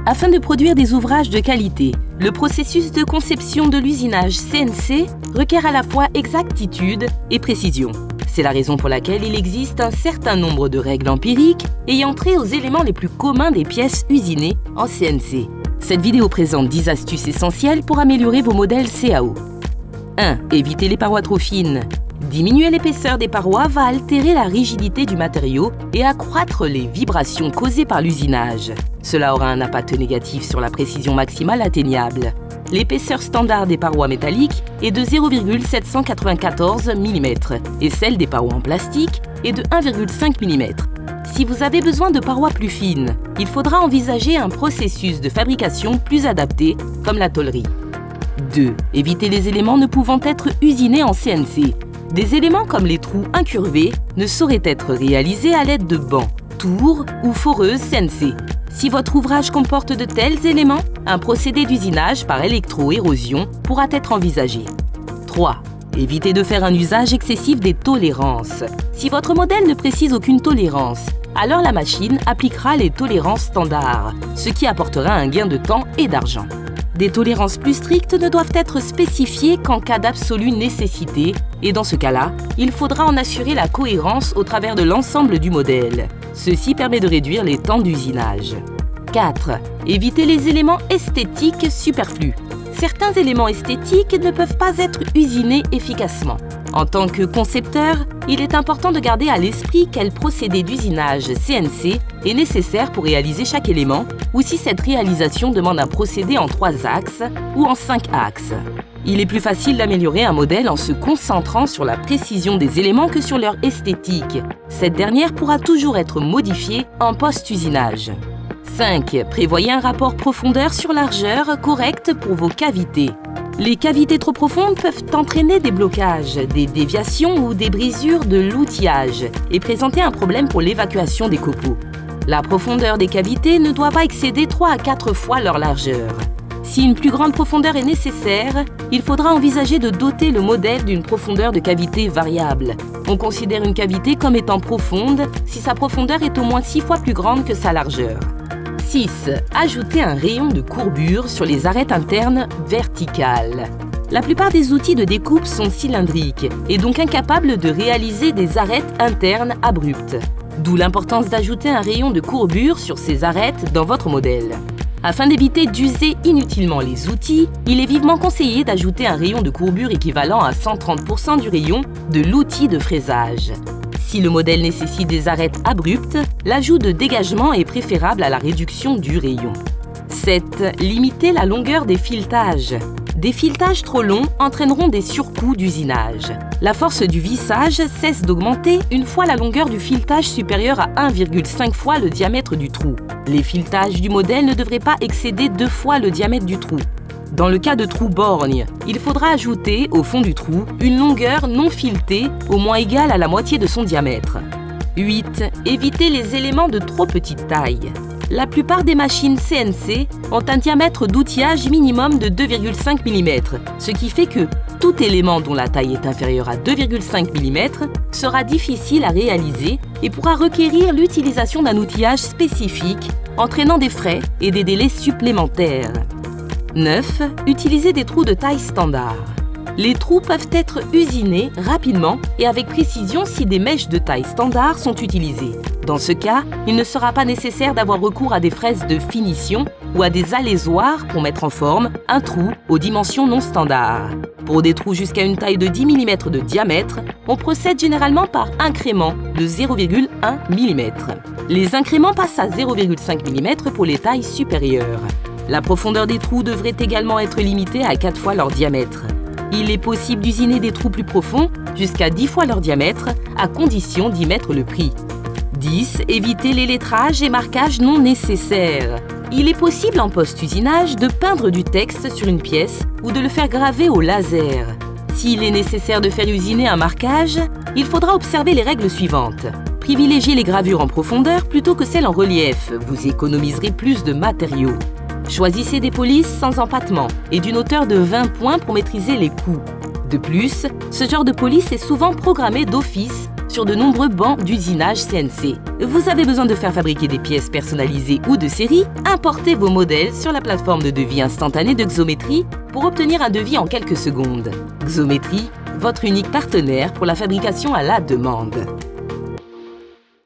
Afin de produire des ouvrages de qualité, le processus de conception de l'usinage CNC requiert à la fois exactitude et précision. C'est la raison pour laquelle il existe un certain nombre de règles empiriques ayant trait aux éléments les plus communs des pièces usinées en CNC. Cette vidéo présente 10 astuces essentielles pour améliorer vos modèles CAO. 1. Évitez les parois trop fines. Diminuer l'épaisseur des parois va altérer la rigidité du matériau et accroître les vibrations causées par l'usinage. Cela aura un impact négatif sur la précision maximale atteignable. L'épaisseur standard des parois métalliques est de 0,794 mm et celle des parois en plastique est de 1,5 mm. Si vous avez besoin de parois plus fines, il faudra envisager un processus de fabrication plus adapté, comme la tôlerie. 2. Évitez les éléments ne pouvant être usinés en CNC. Des éléments comme les trous incurvés ne sauraient être réalisés à l'aide de bancs, tours ou foreuses CNC. Si votre ouvrage comporte de tels éléments, un procédé d'usinage par électro-érosion pourra être envisagé. 3. Évitez de faire un usage excessif des tolérances. Si votre modèle ne précise aucune tolérance, alors la machine appliquera les tolérances standards, ce qui apportera un gain de temps et d'argent. Des tolérances plus strictes ne doivent être spécifiées qu'en cas d'absolue nécessité, et dans ce cas-là, il faudra en assurer la cohérence au travers de l'ensemble du modèle. Ceci permet de réduire les temps d'usinage. 4. Évitez les éléments esthétiques superflus. Certains éléments esthétiques ne peuvent pas être usinés efficacement. En tant que concepteur, il est important de garder à l'esprit quel procédé d'usinage CNC est nécessaire pour réaliser chaque élément, ou si cette réalisation demande un procédé en 3 axes ou en 5 axes. Il est plus facile d'améliorer un modèle en se concentrant sur la précision des éléments que sur leur esthétique. Cette dernière pourra toujours être modifiée en post-usinage. 5. Prévoyez un rapport profondeur sur largeur correct pour vos cavités. Les cavités trop profondes peuvent entraîner des blocages, des déviations ou des brisures de l'outillage et présenter un problème pour l'évacuation des copeaux. La profondeur des cavités ne doit pas excéder 3 à 4 fois leur largeur. Si une plus grande profondeur est nécessaire, il faudra envisager de doter le modèle d'une profondeur de cavité variable. On considère une cavité comme étant profonde si sa profondeur est au moins 6 fois plus grande que sa largeur. 6. Ajoutez un rayon de courbure sur les arêtes internes verticales. La plupart des outils de découpe sont cylindriques et donc incapables de réaliser des arêtes internes abruptes. D'où l'importance d'ajouter un rayon de courbure sur ces arêtes dans votre modèle. Afin d'éviter d'user inutilement les outils, il est vivement conseillé d'ajouter un rayon de courbure équivalent à 130% du rayon de l'outil de fraisage. Si le modèle nécessite des arêtes abruptes, l'ajout de dégagement est préférable à la réduction du rayon. 7. Limitez la longueur des filetages. Des filetages trop longs entraîneront des surcoûts d'usinage. La force du vissage cesse d'augmenter une fois la longueur du filetage supérieure à 1,5 fois le diamètre du trou. Les filetages du modèle ne devraient pas excéder 2 fois le diamètre du trou. Dans le cas de trous borgnes, il faudra ajouter, au fond du trou, une longueur non filetée au moins égale à la moitié de son diamètre. 8. Évitez les éléments de trop petite taille. La plupart des machines CNC ont un diamètre d'outillage minimum de 2,5 mm, ce qui fait que tout élément dont la taille est inférieure à 2,5 mm sera difficile à réaliser et pourra requérir l'utilisation d'un outillage spécifique, entraînant des frais et des délais supplémentaires. 9. Utilisez des trous de taille standard. Les trous peuvent être usinés rapidement et avec précision si des mèches de taille standard sont utilisées. Dans ce cas, il ne sera pas nécessaire d'avoir recours à des fraises de finition ou à des alaisoirs pour mettre en forme un trou aux dimensions non standards. Pour des trous jusqu'à une taille de 10 mm de diamètre, on procède généralement par incrément de 0,1 mm. Les incréments passent à 0,5 mm pour les tailles supérieures. La profondeur des trous devrait également être limitée à 4 fois leur diamètre. Il est possible d'usiner des trous plus profonds, jusqu'à 10 fois leur diamètre, à condition d'y mettre le prix. 10. Évitez les lettrages et marquages non nécessaires. Il est possible en post-usinage de peindre du texte sur une pièce ou de le faire graver au laser. S'il est nécessaire de faire usiner un marquage, il faudra observer les règles suivantes. Privilégiez les gravures en profondeur plutôt que celles en relief, vous économiserez plus de matériaux. Choisissez des polices sans empattement et d'une hauteur de 20 points pour maîtriser les coups. De plus, ce genre de police est souvent programmé d'office sur de nombreux bancs d'usinage CNC. Vous avez besoin de faire fabriquer des pièces personnalisées ou de série? Importez vos modèles sur la plateforme de devis instantané de Xometry pour obtenir un devis en quelques secondes. Xometry, votre unique partenaire pour la fabrication à la demande.